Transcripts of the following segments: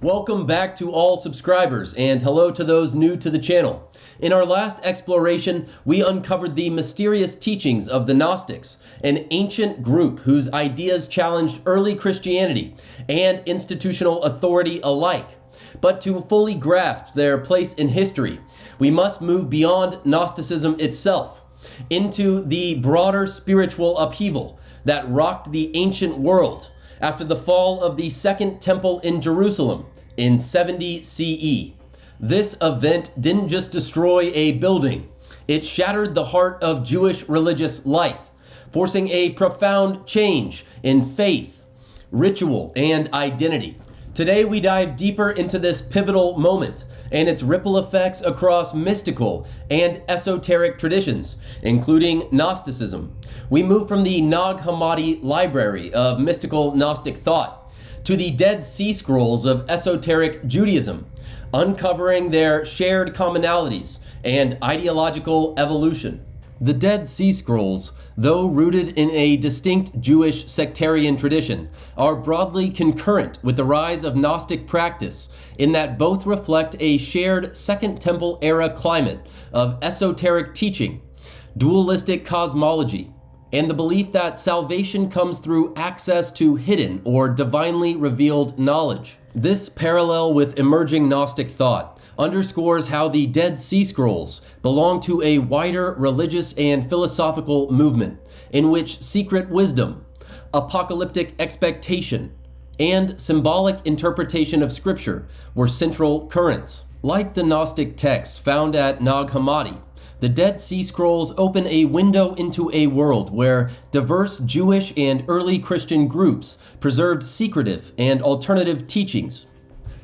Welcome back to all subscribers, and hello to those new to the channel. In our last exploration, we uncovered the mysterious teachings of the Gnostics, an ancient group whose ideas challenged early Christianity and institutional authority alike. But to fully grasp their place in history, we must move beyond Gnosticism itself into the broader spiritual upheaval that rocked the ancient world after the fall of the Second Temple in Jerusalem in 70 CE. This event didn't just destroy a building, it shattered the heart of Jewish religious life, forcing a profound change in faith, ritual, and identity. Today we dive deeper into this pivotal moment and its ripple effects across mystical and esoteric traditions, including Gnosticism. We move from the Nag Hammadi library of mystical Gnostic thought to the Dead Sea Scrolls of Esoteric Judaism, uncovering their shared commonalities and ideological evolution. The Dead Sea Scrolls, though rooted in a distinct Jewish sectarian tradition, are broadly concurrent with the rise of Gnostic practice in that both reflect a shared Second Temple era climate of esoteric teaching, dualistic cosmology, and the belief that salvation comes through access to hidden or divinely revealed knowledge. This parallel with emerging Gnostic thought underscores how the Dead Sea Scrolls belong to a wider religious and philosophical movement in which secret wisdom, apocalyptic expectation, and symbolic interpretation of Scripture were central currents. Like the Gnostic text found at Nag Hammadi, the Dead Sea Scrolls open a window into a world where diverse Jewish and early Christian groups preserved secretive and alternative teachings.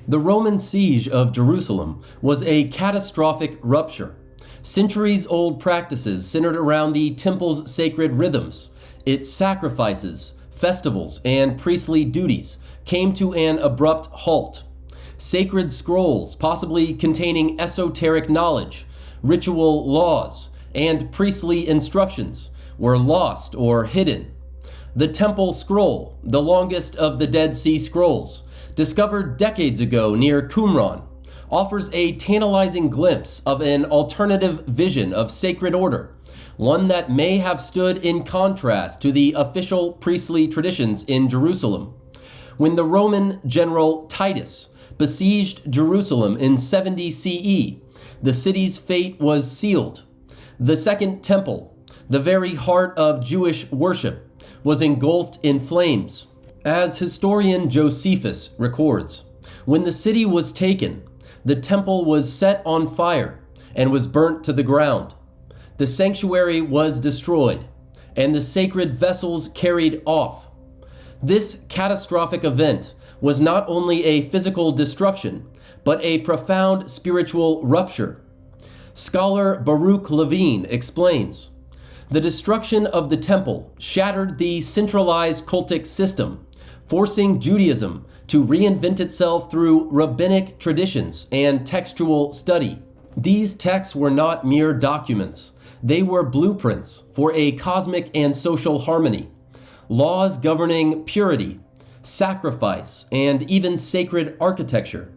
The Roman siege of Jerusalem was a catastrophic rupture. Centuries-old practices centered around the temple's sacred rhythms, its sacrifices, festivals, and priestly duties came to an abrupt halt. Sacred scrolls, possibly containing esoteric knowledge, ritual laws, and priestly instructions, were lost or hidden. The Temple Scroll, the longest of the Dead Sea Scrolls, discovered decades ago near Qumran, offers a tantalizing glimpse of an alternative vision of sacred order, one that may have stood in contrast to the official priestly traditions in Jerusalem. When the Roman general Titus besieged Jerusalem in 70 CE, the city's fate was sealed. The Second Temple, the very heart of Jewish worship, was engulfed in flames. As historian Josephus records, when the city was taken, the temple was set on fire and was burnt to the ground. The sanctuary was destroyed, and the sacred vessels carried off. This catastrophic event was not only a physical destruction, but a profound spiritual rupture. Scholar Baruch Levine explains, the destruction of the temple shattered the centralized cultic system, forcing Judaism to reinvent itself through rabbinic traditions and textual study. These texts were not mere documents. They were blueprints for a cosmic and social harmony, laws governing purity, sacrifice, and even sacred architecture.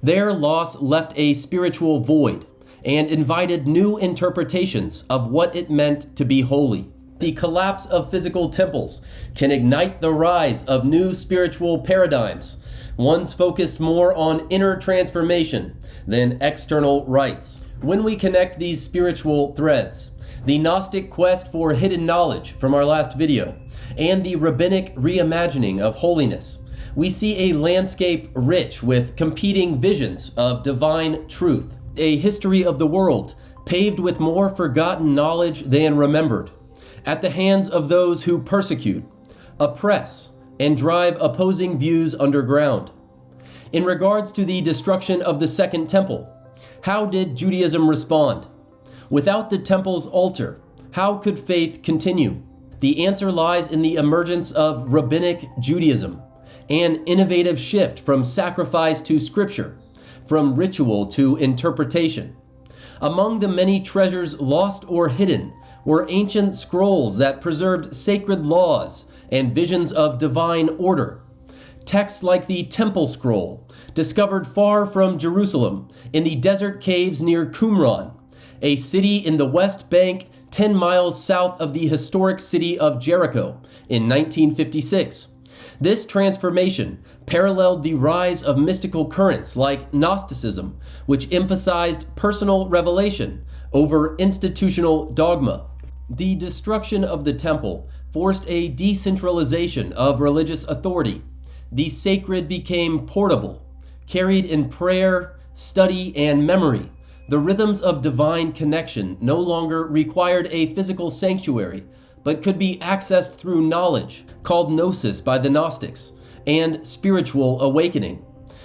Their loss left a spiritual void and invited new interpretations of what it meant to be holy. The collapse of physical temples can ignite the rise of new spiritual paradigms, ones focused more on inner transformation than external rites. When we connect these spiritual threads, the Gnostic quest for hidden knowledge from our last video, and the rabbinic reimagining of holiness, we see a landscape rich with competing visions of divine truth, a history of the world paved with more forgotten knowledge than remembered, at the hands of those who persecute, oppress, and drive opposing views underground. In regards to the destruction of the Second Temple, how did Judaism respond? Without the temple's altar, how could faith continue? The answer lies in the emergence of Rabbinic Judaism, an innovative shift from sacrifice to scripture, from ritual to interpretation. Among the many treasures lost or hidden were ancient scrolls that preserved sacred laws and visions of divine order. Texts like the Temple Scroll, discovered far from Jerusalem in the desert caves near Qumran, a city in the West Bank 10 miles south of the historic city of Jericho in 1956. This transformation paralleled the rise of mystical currents like Gnosticism, which emphasized personal revelation over institutional dogma. The destruction of the temple forced a decentralization of religious authority. The sacred became portable, carried in prayer, study, and memory. The rhythms of divine connection no longer required a physical sanctuary, but could be accessed through knowledge, called gnosis by the Gnostics, and spiritual awakening.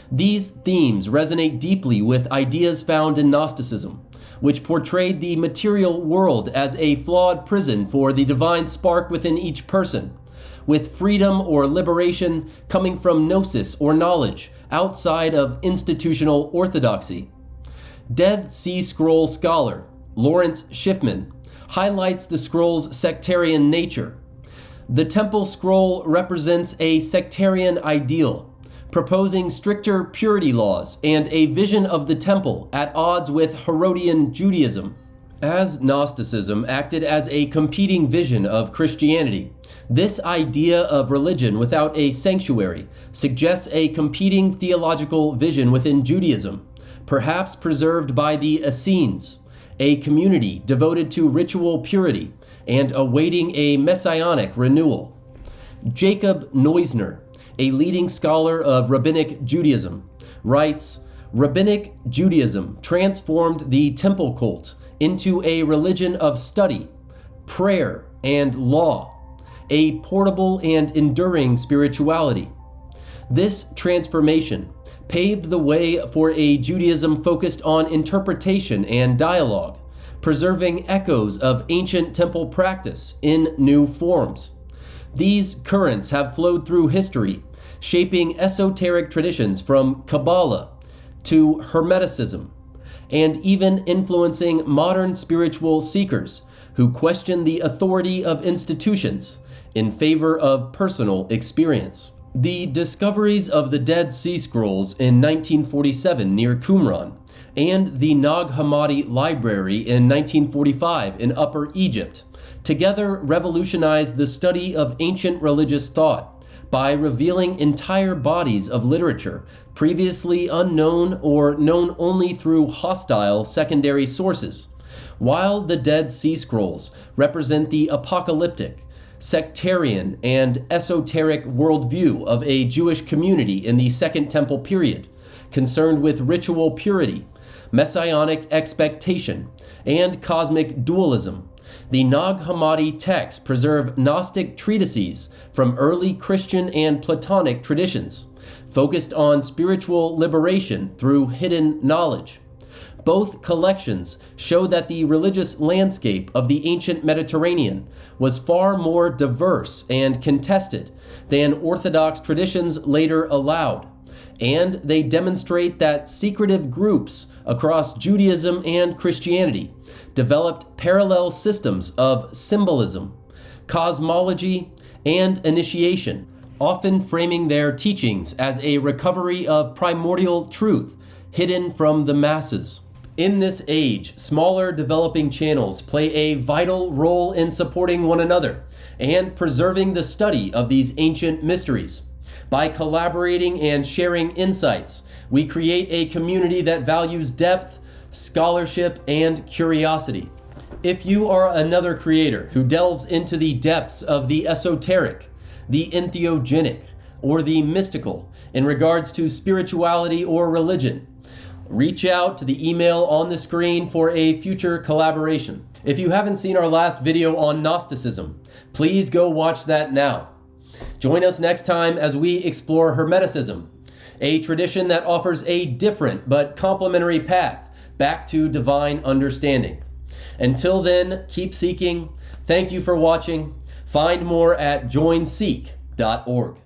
These themes resonate deeply with ideas found in Gnosticism, which portrayed the material world as a flawed prison for the divine spark within each person, with freedom or liberation coming from gnosis or knowledge outside of institutional orthodoxy. Dead Sea Scroll scholar Lawrence Schiffman highlights the scroll's sectarian nature. The Temple Scroll represents a sectarian ideal, proposing stricter purity laws and a vision of the temple at odds with Herodian Judaism. As Gnosticism acted as a competing vision of Christianity, this idea of religion without a sanctuary suggests a competing theological vision within Judaism, perhaps preserved by the Essenes, a community devoted to ritual purity and awaiting a messianic renewal. Jacob Neusner, a leading scholar of Rabbinic Judaism, writes, "Rabbinic Judaism transformed the temple cult into a religion of study, prayer, and law, a portable and enduring spirituality. This transformation paved the way for a Judaism focused on interpretation and dialogue, preserving echoes of ancient temple practice in new forms. These currents have flowed through history, shaping esoteric traditions from Kabbalah to Hermeticism, and even influencing modern spiritual seekers who question the authority of institutions in favor of personal experience." The discoveries of the Dead Sea Scrolls in 1947 near Qumran and the Nag Hammadi Library in 1945 in Upper Egypt together revolutionized the study of ancient religious thought by revealing entire bodies of literature previously unknown or known only through hostile secondary sources. While the Dead Sea Scrolls represent the apocalyptic, sectarian, and esoteric worldview of a Jewish community in the Second Temple period, concerned with ritual purity, messianic expectation, and cosmic dualism, the Nag Hammadi texts preserve Gnostic treatises from early Christian and Platonic traditions, focused on spiritual liberation through hidden knowledge. Both collections show that the religious landscape of the ancient Mediterranean was far more diverse and contested than Orthodox traditions later allowed, and they demonstrate that secretive groups across Judaism and Christianity developed parallel systems of symbolism, cosmology, and initiation, often framing their teachings as a recovery of primordial truth hidden from the masses. In this age, smaller developing channels play a vital role in supporting one another and preserving the study of these ancient mysteries. By collaborating and sharing insights, we create a community that values depth, scholarship, and curiosity. If you are another creator who delves into the depths of the esoteric, the entheogenic, or the mystical in regards to spirituality or religion, reach out to the email on the screen for a future collaboration. If you haven't seen our last video on Gnosticism, please go watch that now. Join us next time as we explore Hermeticism, a tradition that offers a different but complementary path back to divine understanding. Until then, keep seeking. Thank you for watching. Find more at joinseek.org.